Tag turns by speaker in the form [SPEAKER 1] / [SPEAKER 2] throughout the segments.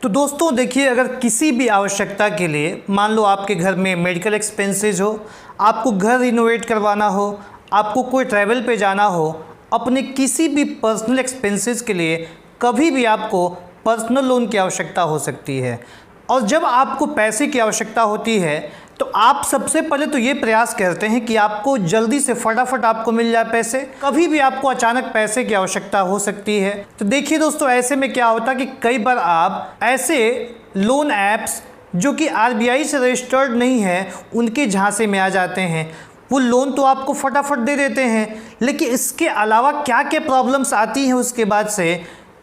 [SPEAKER 1] तो दोस्तों देखिए, अगर किसी भी आवश्यकता के लिए मान लो आपके घर में मेडिकल एक्सपेंसेस हो, आपको घर रिनोवेट करवाना हो, आपको कोई ट्रैवल पे जाना हो, अपने किसी भी पर्सनल एक्सपेंसेस के लिए कभी भी आपको पर्सनल लोन की आवश्यकता हो सकती है। और जब आपको पैसे की आवश्यकता होती है तो आप सबसे पहले तो ये प्रयास करते हैं कि आपको जल्दी से फटाफट आपको मिल जाए पैसे। कभी भी आपको अचानक पैसे की आवश्यकता हो सकती है। तो देखिए दोस्तों, ऐसे में क्या होता है कि कई बार आप ऐसे लोन ऐप्स जो कि आरबीआई से रजिस्टर्ड नहीं है उनके झांसे में आ जाते हैं। वो लोन तो आपको फटाफट दे देते हैं, लेकिन इसके अलावा क्या क्या प्रॉब्लम्स आती हैं उसके बाद से,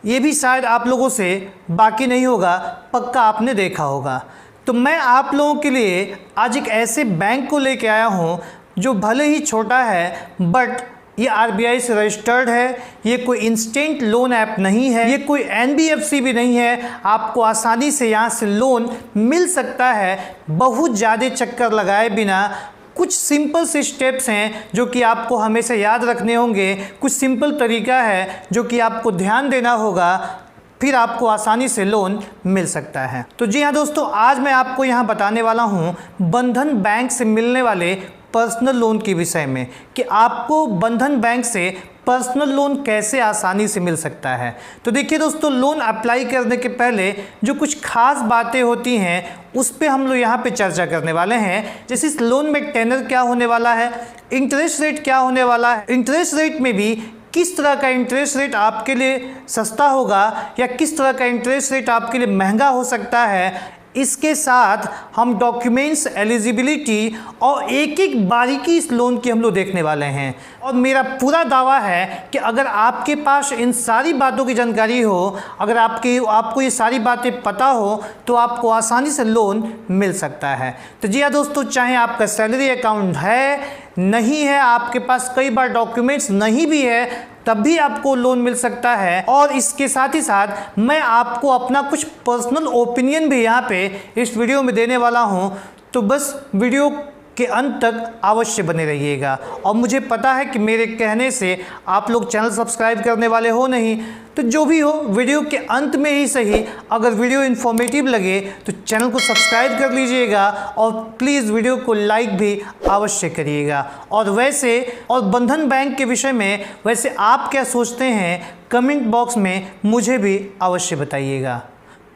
[SPEAKER 1] ये भी शायद आप लोगों से बाकी नहीं होगा, पक्का आपने देखा होगा। तो मैं आप लोगों के लिए आज एक ऐसे बैंक को लेके आया हूँ जो भले ही छोटा है बट ये आरबीआई से रजिस्टर्ड है। ये कोई इंस्टेंट लोन ऐप नहीं है, ये कोई एनबीएफसी भी नहीं है। आपको आसानी से यहाँ से लोन मिल सकता है बहुत ज़्यादा चक्कर लगाए बिना। कुछ सिंपल से स्टेप्स हैं जो कि आपको हमेशा याद रखने होंगे, कुछ सिंपल तरीका है जो कि आपको ध्यान देना होगा, फिर आपको आसानी से लोन मिल सकता है। तो जी हाँ दोस्तों, आज मैं आपको यहाँ बताने वाला हूँ बंधन बैंक से मिलने वाले पर्सनल लोन के विषय में कि आपको बंधन बैंक से पर्सनल लोन कैसे आसानी से मिल सकता है। तो देखिए दोस्तों, लोन अप्लाई करने के पहले जो कुछ खास बातें होती हैं उस पे हम लोग यहाँ पे चर्चा करने वाले हैं। जैसे इस लोन में टेनर क्या होने वाला है, इंटरेस्ट रेट क्या होने वाला है, इंटरेस्ट रेट में भी किस तरह का इंटरेस्ट रेट आपके लिए सस्ता होगा या किस तरह का इंटरेस्ट रेट आपके लिए महंगा हो सकता है। इसके साथ हम डॉक्यूमेंट्स, एलिजिबिलिटी और एक एक बारीकी इस लोन की हम लोग देखने वाले हैं। और मेरा पूरा दावा है कि अगर आपके पास इन सारी बातों की जानकारी हो, अगर आपको ये सारी बातें पता हो तो आपको आसानी से लोन मिल सकता है। तो जी हाँ दोस्तों, चाहे आपका सैलरी अकाउंट है, नहीं है, आपके पास कई बार डॉक्यूमेंट्स नहीं भी है, तब भी आपको लोन मिल सकता है। और इसके साथ ही साथ मैं आपको अपना कुछ पर्सनल ओपिनियन भी यहाँ पे इस वीडियो में देने वाला हूँ। तो बस वीडियो के अंत तक अवश्य बने रहिएगा। और मुझे पता है कि मेरे कहने से आप लोग चैनल सब्सक्राइब करने वाले हो नहीं, तो जो भी हो वीडियो के अंत में ही सही, अगर वीडियो इन्फॉर्मेटिव लगे तो चैनल को सब्सक्राइब कर लीजिएगा और प्लीज़ वीडियो को लाइक भी अवश्य करिएगा। और बंधन बैंक के विषय में वैसे आप क्या सोचते हैं, कमेंट बॉक्स में मुझे भी अवश्य बताइएगा।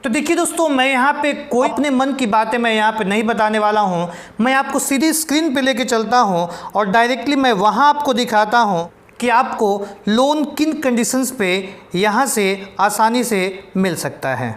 [SPEAKER 1] तो देखिए दोस्तों, मैं यहाँ पे कोई अपने मन की बातें मैं यहाँ पे नहीं बताने वाला हूँ। मैं आपको सीधी स्क्रीन पे लेके चलता हूँ और डायरेक्टली मैं वहाँ आपको दिखाता हूँ कि आपको लोन किन कंडीशंस पे यहाँ से आसानी से मिल सकता है।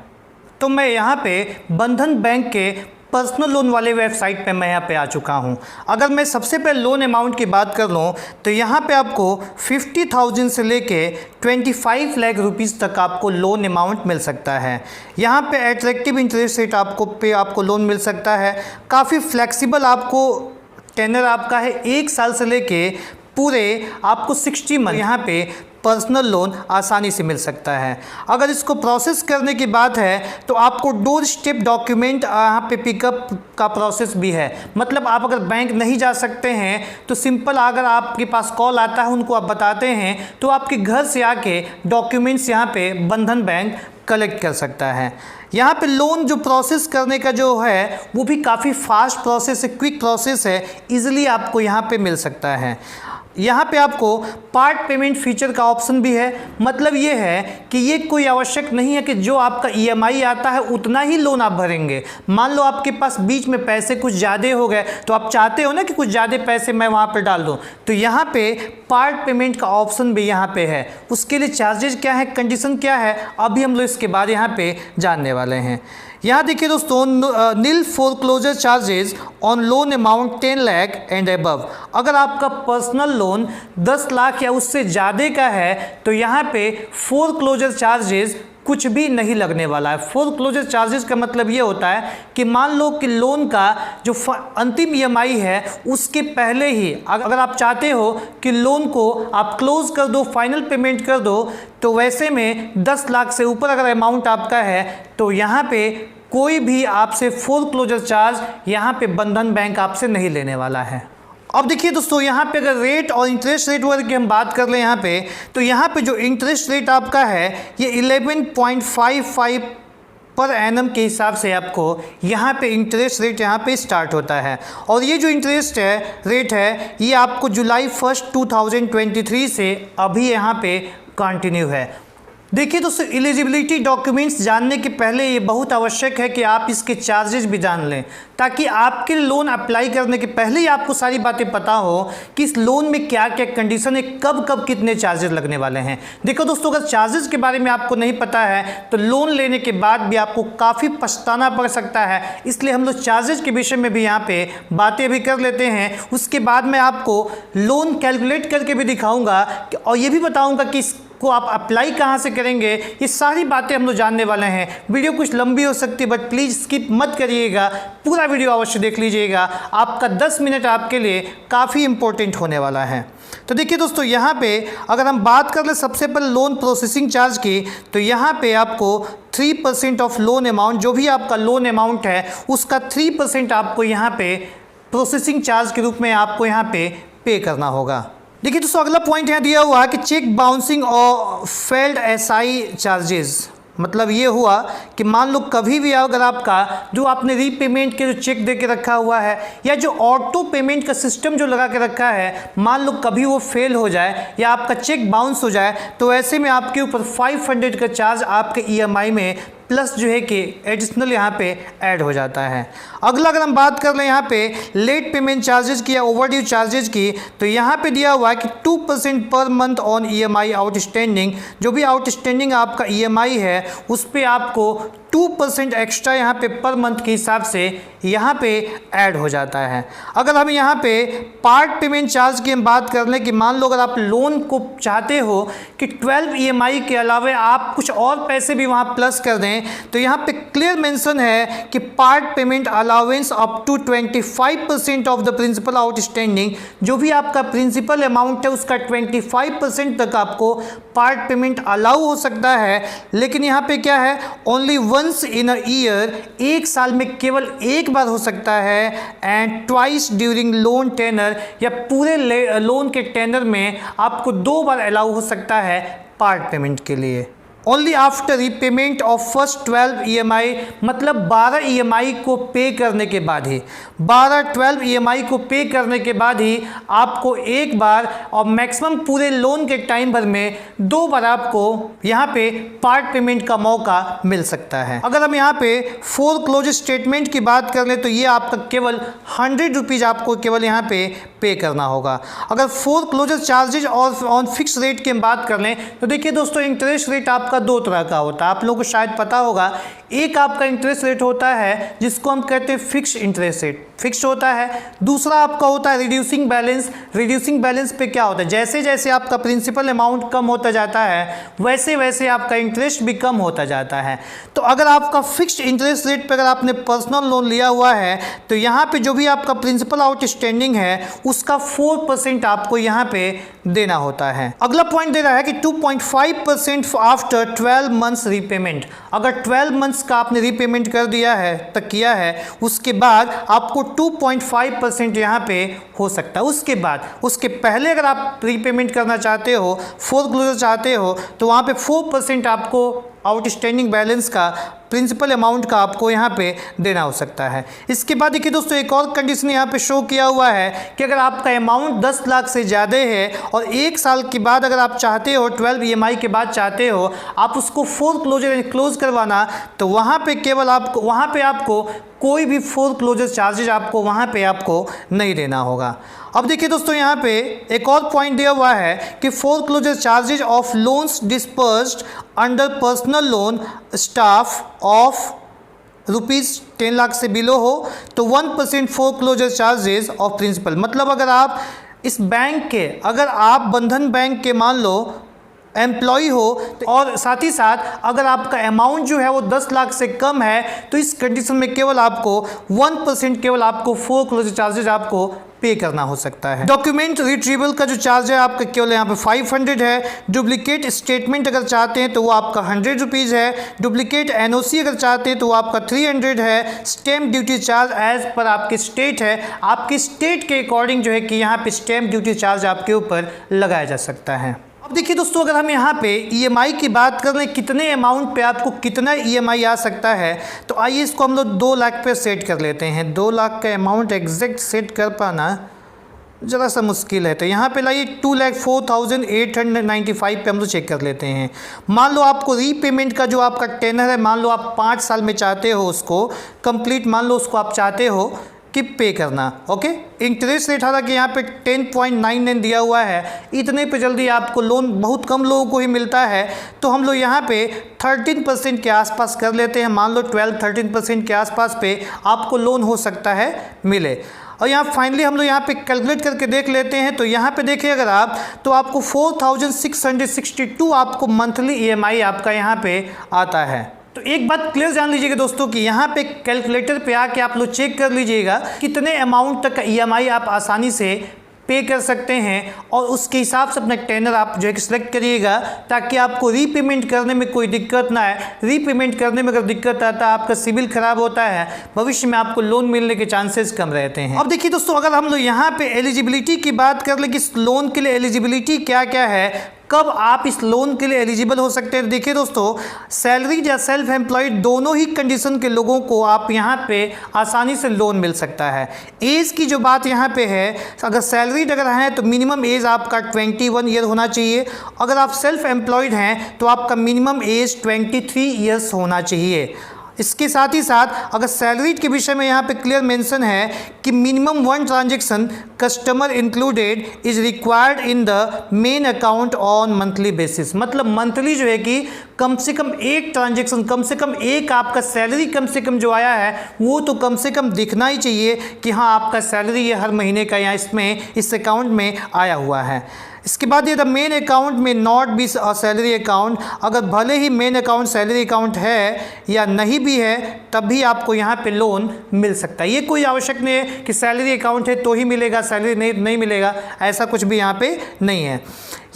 [SPEAKER 1] तो मैं यहाँ पे बंधन बैंक के पर्सनल लोन वाले वेबसाइट पे मैं यहाँ पे आ चुका हूँ। अगर मैं सबसे पहले लोन अमाउंट की बात कर लूँ तो यहाँ पे आपको 50,000 से लेके 25 लाख रुपीज़ तक आपको लोन अमाउंट मिल सकता है। यहाँ पे एट्रैक्टिव इंटरेस्ट रेट आपको लोन मिल सकता है। काफ़ी फ्लेक्सिबल आपको टेनर आपका है, 1 साल से लेके पूरे आपको 60 मंथ यहाँ पे पर्सनल लोन आसानी से मिल सकता है। अगर इसको प्रोसेस करने की बात है तो आपको डोर स्टेप डॉक्यूमेंट यहाँ पे पिकअप का प्रोसेस भी है। मतलब आप अगर बैंक नहीं जा सकते हैं तो सिंपल अगर आपके पास कॉल आता है, उनको आप बताते हैं तो आपके घर से आके डॉक्यूमेंट्स यहाँ पे बंधन बैंक कलेक्ट कर सकता है। यहाँ पे लोन जो प्रोसेस करने का जो है वो भी काफ़ी फास्ट प्रोसेस है, क्विक प्रोसेस है, ईजिली आपको यहाँ पे मिल सकता है। यहाँ पे आपको पार्ट पेमेंट फीचर का ऑप्शन भी है। मतलब ये है कि ये कोई आवश्यक नहीं है कि जो आपका ईएमआई आता है उतना ही लोन आप भरेंगे। मान लो आपके पास बीच में पैसे कुछ ज़्यादा हो गए तो आप चाहते हो ना कि कुछ ज़्यादा पैसे मैं वहाँ पे डाल दूँ, तो यहाँ पे पार्ट पेमेंट का ऑप्शन भी यहाँ पे है। उसके लिए चार्जेज क्या है, कंडीशन क्या है, अभी हम लोग इसके बाद यहाँ पे जानने वाले हैं। यहाँ देखिए दोस्तों, nil foreclosure charges on loan amount 10 lakh and above. अगर आपका पर्सनल लोन 10 लाख या उससे ज़्यादा का है तो यहाँ पे फोरक्लोजर चार्जेस कुछ भी नहीं लगने वाला है। फोरक्लोजर चार्जेस का मतलब ये होता है कि मान लो कि लोन का जो अंतिम ईएमआई है उसके पहले ही अगर आप चाहते हो कि लोन को आप क्लोज कर दो, फाइनल पेमेंट कर दो, तो वैसे में 10 लाख से ऊपर अगर अमाउंट आपका है तो यहाँ पे कोई भी आपसे फोरक्लोजर चार्ज यहाँ पे बंधन बैंक आपसे नहीं लेने वाला है। अब देखिए दोस्तों, यहाँ पे अगर रेट और इंटरेस्ट रेट वगैरह की हम बात कर लें यहाँ पे, तो यहाँ पे जो इंटरेस्ट रेट आपका है ये 11.55 पर एनम के हिसाब से आपको यहाँ पे इंटरेस्ट रेट यहाँ पे स्टार्ट होता है। और ये जो इंटरेस्ट रेट है ये आपको जुलाई 1 2023 से अभी यहाँ पे कंटिन्यू है। देखिए दोस्तों, एलिजिबिलिटी डॉक्यूमेंट्स जानने के पहले ये बहुत आवश्यक है कि आप इसके चार्जेस भी जान लें, ताकि आपके लोन अप्लाई करने के पहले ही आपको सारी बातें पता हो कि इस लोन में क्या क्या कंडीशन है, कब कब कितने चार्जेस लगने वाले हैं। देखो दोस्तों, अगर चार्जेस के बारे में आपको नहीं पता है तो लोन लेने के बाद भी आपको काफ़ी पछताना पड़ सकता है। इसलिए हम लोग चार्जेस के विषय में भी यहाँ पे बातें भी कर लेते हैं। उसके बाद मैं आपको लोन कैलकुलेट करके भी दिखाऊँगा और ये भी बताऊँगा कि को आप अप्लाई कहाँ से करेंगे। ये सारी बातें हम लोग जानने वाले हैं। वीडियो कुछ लंबी हो सकती है बट प्लीज़ स्किप मत करिएगा, पूरा वीडियो अवश्य देख लीजिएगा। आपका 10 मिनट आपके लिए काफ़ी इंपॉर्टेंट होने वाला है। तो देखिए दोस्तों, यहाँ पे अगर हम बात कर ले सबसे पहले लोन प्रोसेसिंग चार्ज की, तो यहाँ पे आपको 3% ऑफ लोन अमाउंट, जो भी आपका लोन अमाउंट है उसका 3% आपको यहाँ पे प्रोसेसिंग चार्ज के रूप में आपको यहाँ पे करना होगा। देखिए दोस्तों, अगला पॉइंट यहाँ दिया हुआ है कि चेक बाउंसिंग और फेल्ड एसआई चार्जेस। मतलब ये हुआ कि मान लो कभी भी अगर आपका जो आपने रीपेमेंट के जो चेक दे के रखा हुआ है या जो ऑटो पेमेंट का सिस्टम जो लगा के रखा है, मान लो कभी वो फेल हो जाए या आपका चेक बाउंस हो जाए, तो ऐसे में आपके ऊपर 500 का चार्ज आपके ईएमआई में प्लस जो है कि एडिशनल यहाँ पे ऐड हो जाता है। अगला अगर हम बात कर लें यहाँ पे लेट पेमेंट चार्जेस की या ओवरड्यू चार्जेस की, तो यहाँ पे दिया हुआ है कि 2% per month on EMI outstanding. जो भी आउटस्टैंडिंग आपका ईएमआई है उस पर आपको 2% एक्स्ट्रा यहाँ पे पर मंथ के हिसाब से यहाँ पे ऐड हो जाता है। अगर हम यहाँ पे पार्ट पेमेंट चार्ज की हम बात कर लें कि मान लो अगर आप लोन को चाहते हो कि 12 ईएमआई के अलावा आप कुछ और पैसे भी वहाँ प्लस कर दें, तो यहाँ पे क्लियर मेंशन है कि part payment allowance up to 25% of the principal outstanding. जो भी आपका प्रिंसिपल अमाउंट है उसका 25% तक आपको पार्ट पेमेंट अलाउ हो सकता है। लेकिन यहाँ पे क्या है, only once in a year, एक साल में केवल एक बार हो सकता है। And twice during loan tenure, या पूरे लोन के टेनर में आपको 2 बार अलाउ हो सकता है पार्ट पेमेंट के लिए। Only after repayment of first 12 EMI, मतलब 12 ईएमआई को पे करने के बाद ही, 12 ईएमआई को पे करने के बाद ही आपको एक बार और मैक्सिमम पूरे लोन के टाइम भर में 2 बार आपको यहाँ पे पार्ट पेमेंट का मौका मिल सकता है। अगर हम यहाँ पे फोरक्लोज स्टेटमेंट की बात कर लें तो ये आपका केवल 100 रुपीज़ आपको केवल यहाँ पे करना होगा। अगर फोरक्लोजर चार्जेज और ऑन फिक्स रेट की हम बात कर लें तो देखिए दोस्तों, इंटरेस्ट रेट आपका 2 तरह का होता है। आप लोगों को शायद पता होगा, एक आपका इंटरेस्ट रेट होता है जिसको हम कहते हैं फिक्स इंटरेस्ट रेट, फिक्स होता है। दूसरा आपका होता है रिड्यूसिंग बैलेंस। रिड्यूसिंग बैलेंस पे क्या होता है, जैसे जैसे आपका प्रिंसिपल अमाउंट कम होता जाता है वैसे वैसे आपका इंटरेस्ट भी कम होता जाता है। तो अगर आपका फिक्स्ड इंटरेस्ट रेट पर अगर आपने पर्सनल लोन लिया हुआ है तो यहाँ पे जो भी आपका प्रिंसिपल आउटस्टैंडिंग है उसका 4% आपको यहाँ पे देना होता है। अगला पॉइंट दे रहा है कि 2.5% आफ्टर 12 मंथ्स रीपेमेंट। अगर 12 मंथ्स का आपने रीपेमेंट कर दिया है तक किया है, उसके बाद आपको 2.5% यहाँ पे हो सकता है। उसके पहले अगर आप रीपेमेंट करना चाहते हो, फोरक्लोजर चाहते हो, तो वहाँ पे 4% आपको आउटस्टैंडिंग बैलेंस का प्रिंसिपल अमाउंट का आपको यहाँ पे देना हो सकता है। इसके बाद देखिए दोस्तों, एक और कंडीशन यहाँ पे शो किया हुआ है कि अगर आपका अमाउंट 10 लाख से ज़्यादा है और 1 साल के बाद अगर आप चाहते हो 12 ईएमआई के बाद चाहते हो आप उसको फोरक्लोजर एंड क्लोज करवाना, तो वहाँ पे केवल आपको कोई भी फोरक्लोजर चार्जेज आपको वहाँ पे आपको नहीं देना होगा। अब देखिए दोस्तों, यहाँ पे एक और पॉइंट दिया हुआ है कि foreclosure charges of loans dispersed under personal loan staff of ₹10 lakh से बिलो हो तो 1% फोरक्लोजर चार्जेस ऑफ प्रिंसिपल। मतलब अगर आप इस बैंक के, अगर आप बंधन बैंक के मान लो एम्प्लॉय हो और साथ ही साथ अगर आपका अमाउंट जो है वो 10 लाख से कम है, तो इस कंडीशन में केवल आपको 1% केवल आपको फोरक्लोजर चार्जेज आपको पे करना हो सकता है। डॉक्यूमेंट रिट्रीवल का जो चार्ज है आपका केवल यहाँ पे 500 है। डुप्लीकेट स्टेटमेंट अगर चाहते हैं तो वो आपका 100 रुपीज़ है। डुप्लीकेट एनओसी अगर चाहते हैं तो वो आपका 300 है। Stamp duty charge as per आपके स्टेट है, आपके स्टेट के अकॉर्डिंग जो है कि यहाँ पे स्टैम्प ड्यूटी चार्ज आपके ऊपर लगाया जा सकता है। अब देखिए दोस्तों, अगर हम यहाँ पे ईएमआई की बात कर लें, कितने अमाउंट पे आपको कितना ईएमआई आ सकता है, तो आइए इसको हम लोग 2 लाख पे सेट कर लेते हैं। 2 लाख का अमाउंट एग्जैक्ट सेट कर पाना ज़रा सा मुश्किल है, तो यहाँ पे लाइए 2,04,895 पे हम लोग चेक कर लेते हैं। मान लो आपको रीपेमेंट का जो आपका टेनर है, मान लो आप 5 साल में चाहते हो उसको कंप्लीट, मान लो उसको आप चाहते हो कि पे करना, ओके। इंटरेस्ट रेट हालांकि यहाँ पे 10.99 दिया हुआ है, इतने पे जल्दी आपको लोन बहुत कम लोगों को ही मिलता है, तो हम लोग यहाँ पे 13% के आसपास कर लेते हैं। मान लो 12-13% के आसपास पे आपको लोन हो सकता है मिले। और यहाँ फाइनली हम लोग यहाँ पे कैलकुलेट करके देख लेते हैं, तो यहाँ पे देखिए अगर आप, तो आपको 4,662 आपको मंथली ईएमआई आपका यहाँ पे आता है। तो एक बात क्लियर जान लीजिएगा दोस्तों कि यहाँ पे कैलकुलेटर पे आके आप लोग चेक कर लीजिएगा कितने अमाउंट तक का ईएमआई आप आसानी से पे कर सकते हैं, और उसके हिसाब से अपना टेनर आप जो है कि सिलेक्ट करिएगा, ताकि आपको रीपेमेंट करने में कोई दिक्कत ना आए। रीपेमेंट करने में अगर दिक्कत आता है, आपका सिविल खराब होता है, भविष्य में आपको लोन मिलने के चांसेस कम रहते हैं। अब देखिए दोस्तों, अगर हम लोग यहाँ पे एलिजिबिलिटी की बात कर लें कि इस लोन के लिए एलिजिबिलिटी क्या क्या है, कब आप इस लोन के लिए एलिजिबल हो सकते हैं। देखिए दोस्तों, सैलरीड या सेल्फ एम्प्लॉयड दोनों ही कंडीशन के लोगों को आप यहाँ पे आसानी से लोन मिल सकता है। एज की जो बात यहाँ पे है, अगर सैलरीड अगर हैं तो मिनिमम एज आपका 21 ईयर होना चाहिए। अगर आप सेल्फ एम्प्लॉयड हैं तो आपका मिनिमम एज 23 ईयर्स होना चाहिए। इसके साथ ही साथ अगर सैलरीड के विषय में यहाँ पे क्लियर मेंशन है कि minimum 1 transaction customer included is required in the main account on monthly basis. मतलब मंथली जो है कि कम से कम 1 ट्रांजेक्शन, कम से कम एक आपका सैलरी कम से कम जो आया है वो तो कम से कम दिखना ही चाहिए कि हाँ आपका सैलरी ये हर महीने का यहाँ इसमें इस अकाउंट में आया हुआ है। इसके बाद ये द मेन अकाउंट में नॉट बी सैलरी अकाउंट, अगर भले ही मेन अकाउंट सैलरी अकाउंट है या नहीं भी है तब भी आपको यहाँ पे लोन मिल सकता है। ये कोई आवश्यक नहीं है कि सैलरी अकाउंट है तो ही मिलेगा, सैलरी नहीं मिलेगा, ऐसा कुछ भी यहाँ पे नहीं है।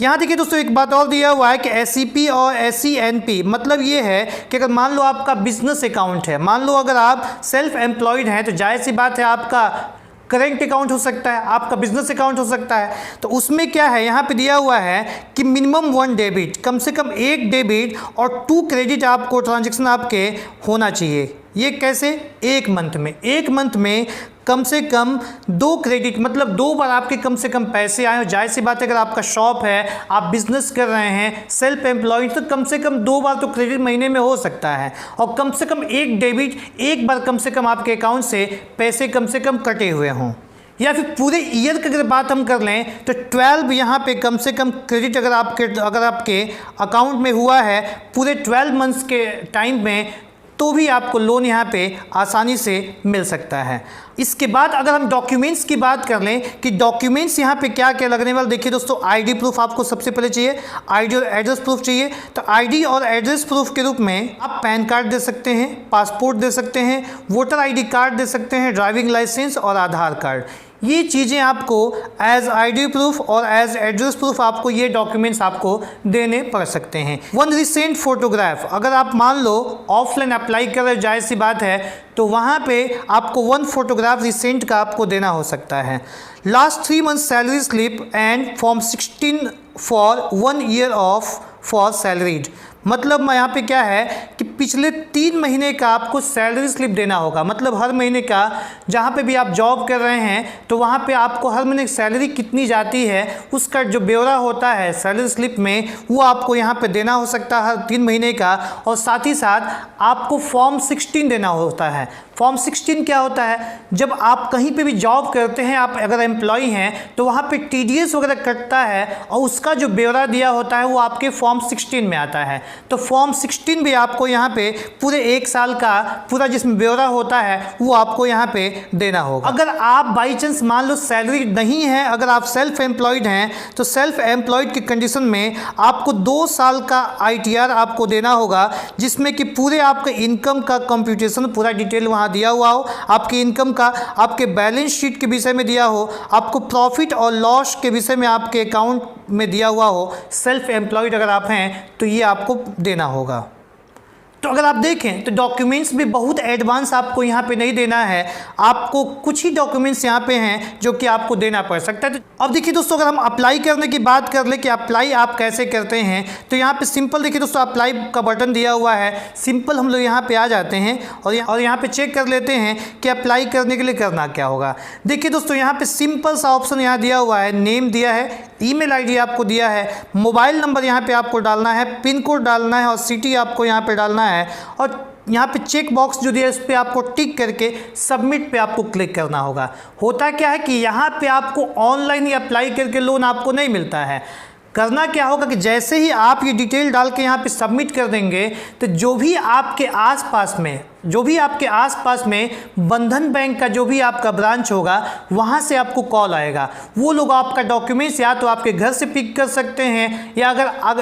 [SPEAKER 1] यहाँ देखिए दोस्तों, एक बात और दिया हुआ है कि SEP और SENP, मतलब ये है कि अगर मान लो आपका बिजनेस अकाउंट है, मान लो अगर आप सेल्फ एम्प्लॉयड हैं तो जाहिर सी बात है आपका करेंट अकाउंट हो सकता है, आपका बिजनेस अकाउंट हो सकता है। तो उसमें क्या है, यहाँ पे दिया हुआ है कि मिनिमम 1 डेबिट, कम से कम 1 डेबिट और 2 क्रेडिट आपको ट्रांजैक्शन आपके होना चाहिए। ये कैसे, 1 मंथ में, 1 मंथ में कम से कम 2 क्रेडिट, मतलब 2 बार आपके कम से कम पैसे आए हो। जाहिर सी बात है अगर आपका शॉप है, आप बिजनेस कर रहे हैं, सेल्फ एम्प्लॉयड, तो कम से कम 2 बार तो क्रेडिट महीने में हो सकता है, और कम से कम 1 डेबिट, 1 बार कम से कम आपके अकाउंट से पैसे कम से कम कटे हुए हों। या फिर पूरे ईयर की अगर बात हम कर लें तो 12 यहाँ पे कम से कम क्रेडिट अगर आपके अकाउंट में हुआ है पूरे 12 मंथ्स के टाइम में, तो भी आपको लोन यहाँ पे आसानी से मिल सकता है। इसके बाद अगर हम डॉक्यूमेंट्स की बात कर लें कि डॉक्यूमेंट्स यहाँ पे क्या क्या लगने वाले, देखिए दोस्तों, आईडी प्रूफ आपको सबसे पहले चाहिए, आईडी और एड्रेस प्रूफ चाहिए। तो आईडी और एड्रेस प्रूफ के रूप में आप पैन कार्ड दे सकते हैं, पासपोर्ट दे सकते हैं, वोटर आईडी कार्ड दे सकते हैं, ड्राइविंग लाइसेंस और आधार कार्ड। ये चीज़ें आपको एज आईडी प्रूफ और एज एड्रेस प्रूफ आपको ये डॉक्यूमेंट्स आपको देने पड़ सकते हैं। 1 रिसेंट फोटोग्राफ, अगर आप मान लो ऑफलाइन अप्लाई कर रहे, जाहिर सी बात है तो वहाँ पे आपको 1 फोटोग्राफ रिसेंट का आपको देना हो सकता है। Last 3 month salary slip and form 16 for 1 year of for salaried, मतलब यहाँ पे क्या है कि पिछले 3 महीने का आपको सैलरी स्लिप देना होगा। मतलब हर महीने का जहाँ पे भी आप जॉब कर रहे हैं तो वहाँ पे आपको हर महीने सैलरी कितनी जाती है उसका जो ब्यौरा होता है सैलरी स्लिप में, वो आपको यहाँ पे देना हो सकता है हर 3 महीने का। और साथ ही साथ आपको फॉर्म 16 देना होता है। फॉर्म 16 क्या होता है, जब आप कहीं पे भी जॉब करते हैं, आप अगर एम्प्लॉई हैं तो वहाँ पे TDS वगैरह कटता है और उसका जो ब्यौरा दिया होता है वो आपके फॉर्म 16 में आता है। तो फॉर्म 16 भी आपको यहाँ पे पूरे 1 साल का पूरा जिसमें ब्यौरा होता है वो आपको यहाँ पे देना होगा। अगर आप बाई चांस मान लो सैलरी नहीं है, अगर आप सेल्फ एम्प्लॉयड हैं तो सेल्फ एम्प्लॉयड की कंडीशन में आपको 2 साल का ITR आपको देना होगा, जिसमें कि पूरे आपके इनकम का कंप्यूटेशन पूरा डिटेल वहाँ दिया हुआ हो, आपकी इनकम का, आपके बैलेंस शीट के विषय में दिया हो, आपको प्रॉफिट और लॉस के विषय में आपके अकाउंट में दिया हुआ हो। सेल्फ एम्प्लॉयड अगर आप हैं तो ये आपको देना होगा। तो अगर आप देखें तो डॉक्यूमेंट्स भी बहुत एडवांस आपको यहाँ पे नहीं देना है, आपको कुछ ही डॉक्यूमेंट्स यहाँ पे हैं जो कि आपको देना पड़ सकता है। तो अब देखिए दोस्तों, अगर हम अप्लाई करने की बात कर ले कि अप्लाई आप कैसे करते हैं, तो यहाँ पे सिंपल देखिए दोस्तों अप्लाई का बटन दिया हुआ है। सिंपल हम लोग यहाँ पे आ जाते हैं और यहाँ पे चेक कर लेते हैं कि अप्लाई करने के लिए करना क्या होगा। देखिए दोस्तों, यहाँ पे सिंपल सा ऑप्शन यहाँ दिया हुआ है, नेम दिया है, ईमेल आईडी आपको दिया है, मोबाइल नंबर यहाँ पे आपको डालना है, पिन कोड डालना है और सिटी आपको यहाँ पे डालना है और यहाँ पे चेक बॉक्स जो दिया है इस पर आपको टिक करके सबमिट पे आपको क्लिक करना होगा। होता क्या है कि यहाँ पे आपको ऑनलाइन ही अप्लाई करके लोन आपको नहीं मिलता है। करना क्या होगा कि जैसे ही आप ये डिटेल डाल के यहाँ पे सबमिट कर देंगे तो जो भी आपके आसपास में बंधन बैंक का जो भी आपका ब्रांच होगा वहाँ से आपको कॉल आएगा। वो लोग आपका डॉक्यूमेंट्स या तो आपके घर से पिक कर सकते हैं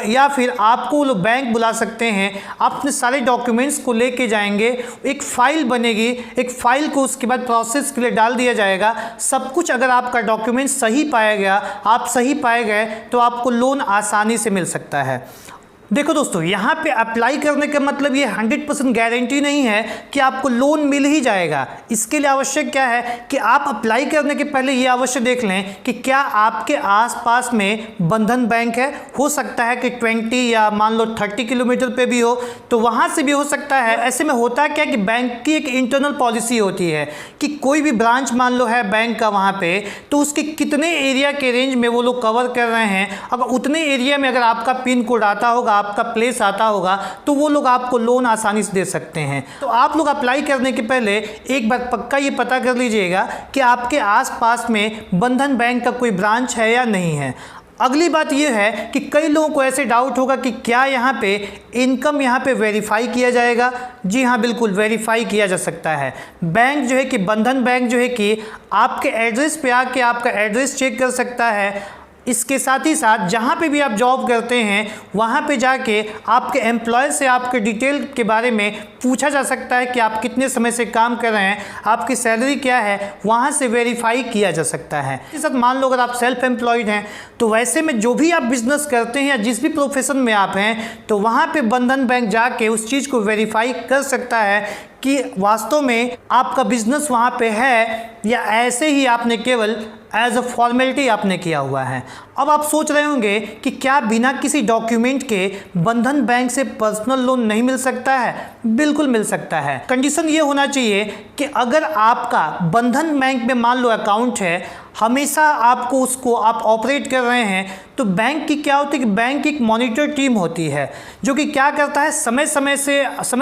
[SPEAKER 1] या फिर आपको वो लोग बैंक बुला सकते हैं। आप अपने सारे डॉक्यूमेंट्स को लेके जाएंगे, एक फ़ाइल बनेगी, एक फ़ाइल को उसके बाद प्रोसेस के लिए डाल दिया जाएगा। सब कुछ अगर आपका डॉक्यूमेंट सही पाया गया, आप सही पाए गए तो आपको लोन आसानी से मिल सकता है। देखो दोस्तों, यहाँ पे अप्लाई करने का मतलब ये 100% गारंटी नहीं है कि आपको लोन मिल ही जाएगा। इसके लिए आवश्यक क्या है कि आप अप्लाई करने के पहले ये अवश्य देख लें कि क्या आपके आसपास में बंधन बैंक है। हो सकता है कि 20 या मान लो 30 किलोमीटर पे भी हो, तो वहाँ से भी हो सकता है। ऐसे में होता क्या कि बैंक की एक इंटरनल पॉलिसी होती है कि कोई भी ब्रांच मान लो है बैंक का वहाँ पे, तो उसके कितने एरिया के रेंज में वो लोग कवर कर रहे हैं। अगर उतने एरिया में अगर आपका पिन कोड आता होगा, आपका प्लेस आता होगा, तो वो लोग आपको लोन आसानी से दे सकते हैं। तो आप लोग अप्लाई करने के पहले एक बार पक्का ये पता कर लीजिएगा कि आपके आसपास में बंधन बैंक का कोई ब्रांच है या नहीं है। अगली बात यह है कि कई लोगों को ऐसे डाउट होगा कि क्या यहाँ पे इनकम यहाँ पे वेरीफाई किया जाएगा। जी हाँ, बिल्कुल वेरीफाई किया जा सकता है। बैंक जो है कि बंधन बैंक जो है कि आपके एड्रेस पे आके आपका एड्रेस चेक कर सकता है। इसके साथ ही साथ जहाँ पे भी आप जॉब करते हैं वहाँ पे जाके आपके एम्प्लॉयर से आपके डिटेल के बारे में पूछा जा सकता है कि आप कितने समय से काम कर रहे हैं, आपकी सैलरी क्या है, वहाँ से वेरीफाई किया जा सकता है। इसके साथ मान लो अगर आप सेल्फ एम्प्लॉयड हैं तो वैसे में जो भी आप बिजनेस करते हैं या जिस भी प्रोफेशन में आप हैं, तो वहाँ पे बंधन बैंक जाके उस चीज़ को वेरीफाई कर सकता है कि वास्तव में आपका बिजनेस वहाँ पे है या ऐसे ही आपने केवल एज अ फॉर्मेलिटी आपने किया हुआ है। अब आप सोच रहे होंगे कि क्या बिना किसी डॉक्यूमेंट के बंधन बैंक से पर्सनल लोन नहीं मिल सकता है? बिल्कुल मिल सकता है। कंडीशन ये होना चाहिए कि अगर आपका बंधन बैंक में मान लो अकाउंट है, हमेशा आपको उसको आप ऑपरेट कर रहे हैं, तो बैंक की क्या होती है कि बैंक की एक मॉनिटर टीम होती है जो कि क्या करता है, समय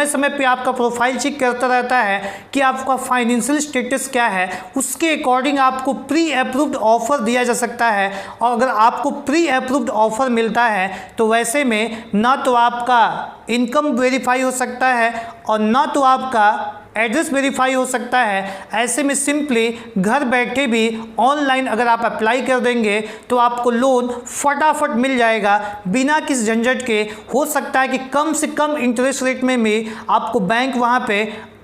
[SPEAKER 1] समय पे आपका प्रोफाइल चेक करता रहता है कि आपका फाइनेंशियल स्टेटस क्या है। उसके अकॉर्डिंग आपको प्री अप्रूव्ड ऑफर दिया जा सकता है और अगर आपको प्री अप्रूव्ड ऑफर मिलता है तो वैसे में ना तो आपका इनकम वेरीफाई हो सकता है और ना तो आपका एड्रेस वेरीफाई हो सकता है। ऐसे में सिंपली घर बैठे भी ऑनलाइन अगर आप अप्लाई कर देंगे तो आपको लोन फटाफट मिल जाएगा बिना किसी झंझट के। हो सकता है कि कम से कम इंटरेस्ट रेट में भी आपको बैंक वहाँ पे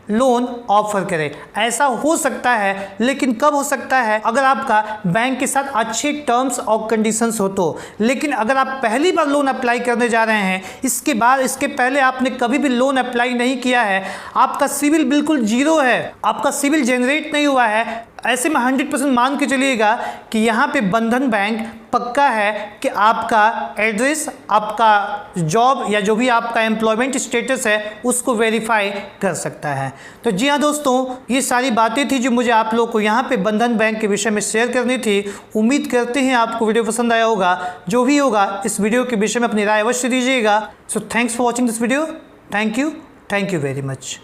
[SPEAKER 1] लोन ऑफर करे, ऐसा हो सकता है। लेकिन कब हो सकता है? अगर आपका बैंक के साथ अच्छे टर्म्स और कंडीशंस हो तो। लेकिन अगर आप पहली बार लोन अप्लाई करने जा रहे हैं, इसके पहले आपने कभी भी लोन अप्लाई नहीं किया है, आपका सिविल बिल्कुल जीरो है, आपका सिविल जनरेट नहीं हुआ है, ऐसे में 100% मान के चलिएगा कि यहाँ पे बंधन बैंक पक्का है कि आपका एड्रेस, आपका जॉब या जो भी आपका एम्प्लॉयमेंट स्टेटस है उसको वेरीफाई कर सकता है। तो जी हाँ दोस्तों, ये सारी बातें थी जो मुझे आप लोग को यहाँ पे बंधन बैंक के विषय में शेयर करनी थी। उम्मीद करते हैं आपको वीडियो पसंद आया होगा। जो भी होगा इस वीडियो के विषय में अपनी राय अवश्य दीजिएगा। So thanks for watching this video. Thank you very much.